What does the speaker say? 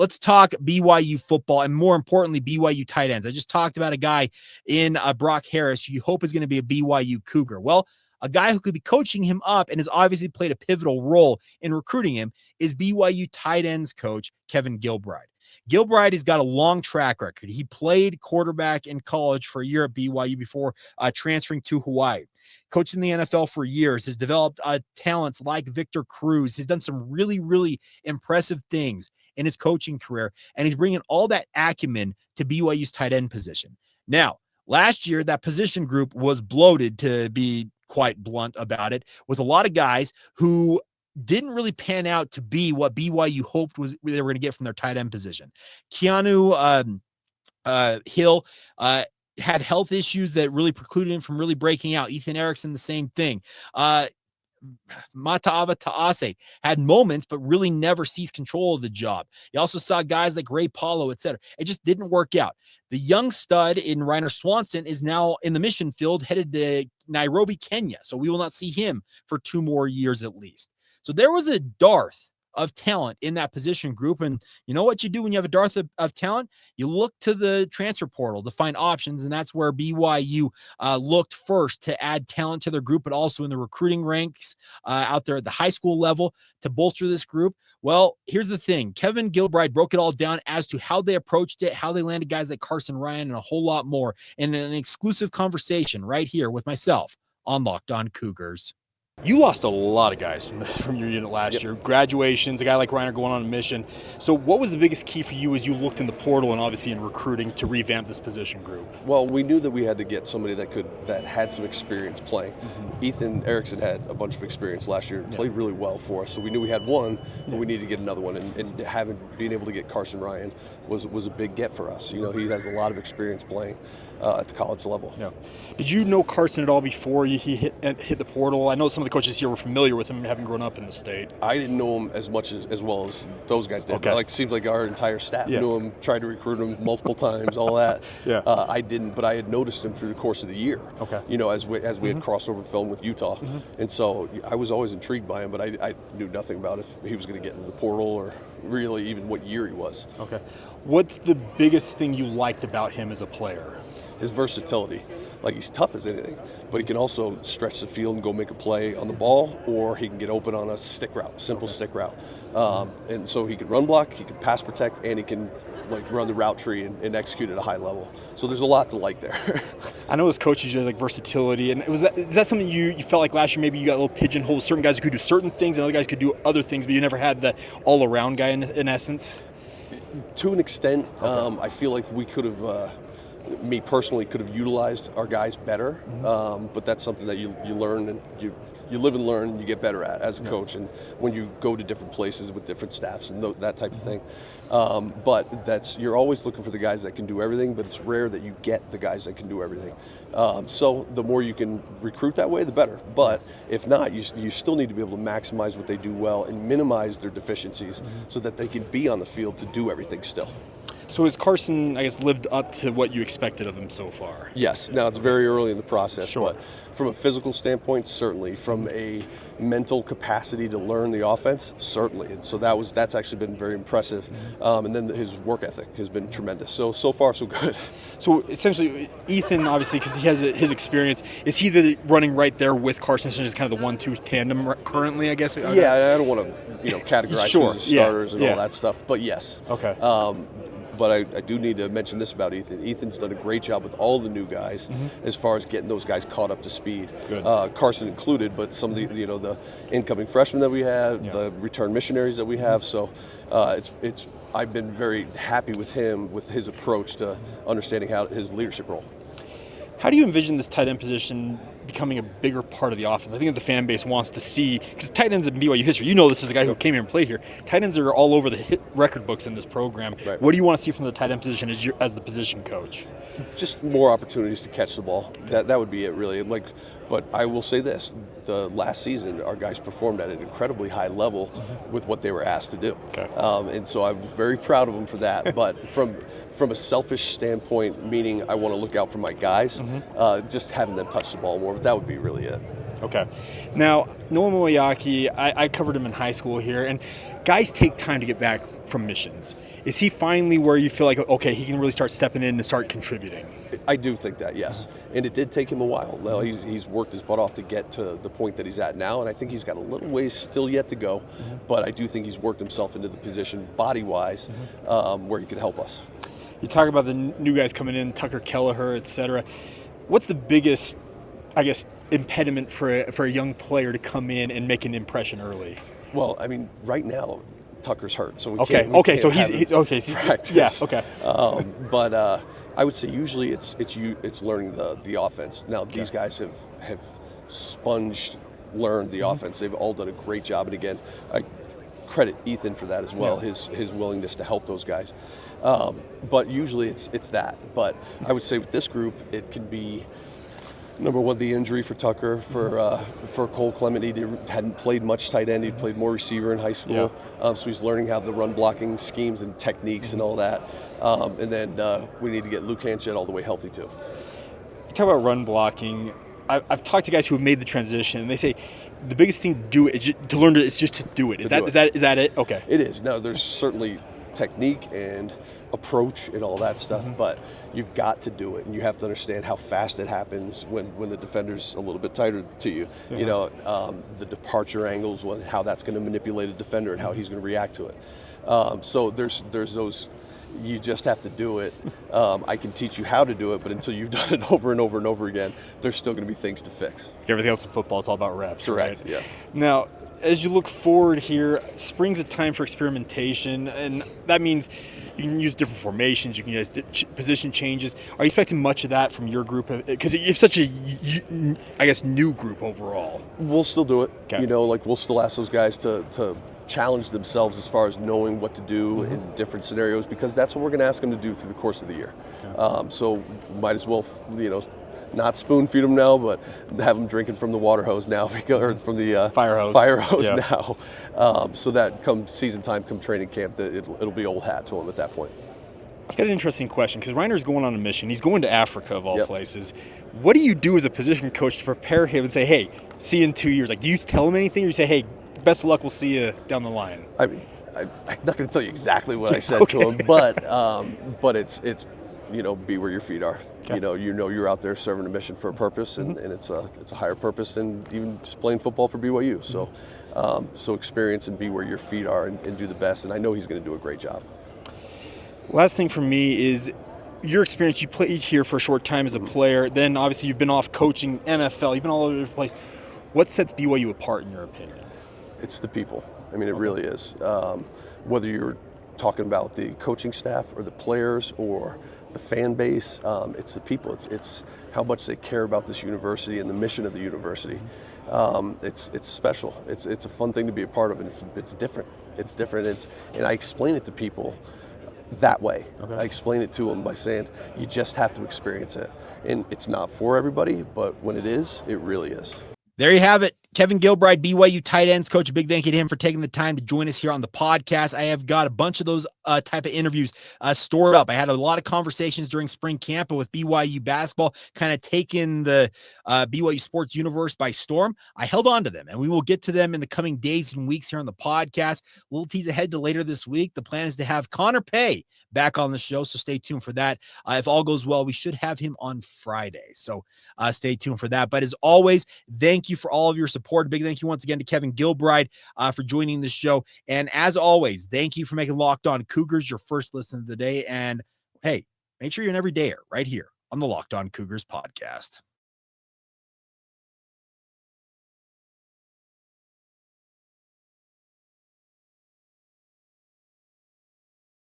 let's talk BYU football and more importantly, BYU tight ends. I just talked about a guy in Brock Harris who you hope is going to be a BYU Cougar. Well, a guy who could be coaching him up and has obviously played a pivotal role in recruiting him is BYU tight ends coach Kevin Gilbride. Gilbride has got a long track record. He played quarterback in college for a year at BYU before transferring to Hawaii. Coached in the NFL for years, has developed talents like Victor Cruz. He's done some really, really impressive things in his coaching career, and he's bringing all that acumen to BYU's tight end position. Now, last year, that position group was bloated, to be quite blunt about it, with a lot of guys who didn't really pan out to be what BYU hoped was they were going to get from their tight end position. Keanu Hill had health issues that really precluded him from really breaking out. Ethan Erickson, the same thing. Mata'ava Ta'ase had moments, but really never seized control of the job. You also saw guys like Ray Paulo, etc. It just didn't work out. The young stud in Reiner Swanson is now in the mission field, headed to Nairobi, Kenya. So we will not see him for 2 more years at least. So there was a dearth of talent in that position group. And you know what you do when you have a dearth of talent? You look to the transfer portal to find options. And that's where BYU looked first to add talent to their group, but also in the recruiting ranks out there at the high school level to bolster this group. Well, here's the thing. Kevin Gilbride broke it all down as to how they approached it, how they landed guys like Carsen Ryan, and a whole lot more in an exclusive conversation right here with myself on Locked On Cougars. You lost a lot of guys from your unit last year. Graduations, a guy like Reiner going on a mission. So what was the biggest key for you as you looked in the portal and obviously in recruiting to revamp this position group? Well, we knew that we had to get somebody that had some experience playing. Mm-hmm. Ethan Erickson had a bunch of experience last year and played really well for us. So we knew we had one, but we needed to get another one. And being able to get Carsen Ryan was a big get for us. You know, he has a lot of experience playing at the college level. Yeah. Did you know Carsen at all before he hit the portal? I know some of the coaches here were familiar with him, having grown up in the state. I didn't know him as much as well as those guys did. Okay. Seems like our entire staff knew him, tried to recruit him multiple times, all that. I didn't, but I had noticed him through the course of the year. Okay. You know, as we had crossover film with Utah, and so I was always intrigued by him, but I knew nothing about if he was going to get into the portal or really even what year he was. Okay. What's the biggest thing you liked about him as a player? His versatility. Like, he's tough as anything, but he can also stretch the field and go make a play on the ball, or he can get open on a stick route, simple stick route. And so he can run block, he can pass protect, and he can run the route tree and execute at a high level. So there's a lot to like there. I know as coaches you had versatility, and is that something you felt like last year maybe you got a little pigeonholed, certain guys who could do certain things and other guys could do other things, but you never had the all-around guy in essence? To an extent, I feel like we could have me personally could have utilized our guys better, but that's something that you learn and you live and learn and you get better at as a coach, and when you go to different places with different staffs and that type of thing. But you're always looking for the guys that can do everything, but it's rare that you get the guys that can do everything. So the more you can recruit that way, the better. But if not, you still need to be able to maximize what they do well and minimize their deficiencies so that they can be on the field to do everything still. So has Carsen, I guess, lived up to what you expected of him so far? Yes. Now, it's very early in the process, Sure. but from a physical standpoint, certainly. From a mental capacity to learn the offense, certainly. And so that's actually been very impressive. And then his work ethic has been tremendous. So far, so good. So essentially, Ethan, obviously, because he has his experience, is he running right there with Carsen, just kind of the 1-2 tandem currently, I guess? Yeah, I don't want to categorize Sure. who's the starters and all that stuff, but yes. Okay. But I do need to mention this about Ethan. Ethan's done a great job with all the new guys as far as getting those guys caught up to speed. Good. Carsen included, but some of the incoming freshmen that we have, the return missionaries that we have. So I've been very happy with him, with his approach to understanding his leadership role. How do you envision this tight end position becoming a bigger part of the offense? I think that the fan base wants to see, because tight ends in BYU history, you know this is a guy who came here and played here. Tight ends are all over the hit record books in this program. Right. What do you want to see from the tight end position as the position coach? Just more opportunities to catch the ball. That would be it, really. But I will say this: the last season, our guys performed at an incredibly high level with what they were asked to do. Okay. And so I'm very proud of them for that. But from a selfish standpoint, meaning I want to look out for my guys, just having them touch the ball more, that would be really it. Okay. Now, Noah Moeaki, I covered him in high school here, and guys take time to get back from missions. Is he finally where you feel like, okay, he can really start stepping in and start contributing? I do think that, yes. And it did take him a while. Well, he's worked his butt off to get to the point that he's at now, and I think he's got a little ways still yet to go. But I do think he's worked himself into the position body-wise where he could help us. You talk about the new guys coming in, Tucker Kelleher, et cetera. What's the biggest, I guess, impediment for a young player to come in and make an impression early? Well, I mean, right now, Tucker's hurt, so we okay. can't. Okay, so he's okay. Practice. Yeah. Okay. But I would say usually it's learning the offense. Now these guys have learned the offense. They've all done a great job, and again, I credit Ethan for that as well. Yeah. His willingness to help those guys. But usually it's that. But I would say with this group, it can be. Number one, the injury for Tucker. For Cole Clement, he hadn't played much tight end. He'd played more receiver in high school. Yeah. So he's learning how the run blocking schemes and techniques and all that. And then we need to get Luke Hanchett all the way healthy too. You talk about run blocking. I've talked to guys who have made the transition, and they say the biggest thing to do it is to learn it. It's just to do it. Is that it? Okay. It is. No, there's certainly technique and approach and all that stuff, but you've got to do it, and you have to understand how fast it happens when the defender's a little bit tighter to you. Yeah. You know, the departure angles, how that's going to manipulate a defender and how he's going to react to it. So there's those. You just have to do it. I can teach you how to do it, but until you've done it over and over and over again, there's still going to be things to fix. Everything else in football, it's all about reps. Correct. Right? Yes. Now, as you look forward here, spring's a time for experimentation, and that means you can use different formations, you can use position changes. Are you expecting much of that from your group? Because you're such a, I guess, new group overall. We'll still do it. Okay. You know, like we'll still ask those guys to challenge themselves as far as knowing what to do in different scenarios, because that's what we're going to ask them to do through the course of the year. Okay. So might as well, not spoon feed them now, but have them drinking from the water hose now, or from the fire hose now. So that come season time, come training camp, that it'll be old hat to them at that point. I've got an interesting question, because Reiner's going on a mission. He's going to Africa, of all places. What do you do as a position coach to prepare him and say, hey, see you in 2 years? Like, do you tell him anything, or you say, hey, best of luck, we'll see you down the line? I mean, I'm not going to tell you exactly what I said to him, but it's be where your feet are. Okay. You're out there serving a mission for a purpose, and it's a higher purpose than even just playing football for BYU. So, so experience and be where your feet are and do the best. And I know he's going to do a great job. Last thing for me is your experience. You played here for a short time as a player. Then obviously you've been off coaching NFL. You've been all over the place. What sets BYU apart in your opinion? It's the people. I mean, it really is. Whether you're talking about the coaching staff or the players or the fan base, it's the people. It's how much they care about this university and the mission of the university. It's special. It's a fun thing to be a part of, and it's different. It's different. And I explain it to people that way. Okay. I explain it to them by saying you just have to experience it, and it's not for everybody, but when it is, it really is. There you have it. Kevin Gilbride, BYU tight ends coach. A big thank you to him for taking the time to join us here on the podcast. I have got a bunch of those type of interviews stored up. I had a lot of conversations during spring camp with BYU basketball, kind of taking the BYU sports universe by storm. I held on to them, and we will get to them in the coming days and weeks here on the podcast. We'll tease ahead to later this week. The plan is to have Connor Pay back on the show, so stay tuned for that. If all goes well, we should have him on Friday, so stay tuned for that. But as always, thank you for all of your support. A big thank you once again to Kevin Gilbride for joining the show. And as always, thank you for making Locked On Cougars your first listen of the day. And hey, make sure you're an everydayer right here on the Locked On Cougars podcast.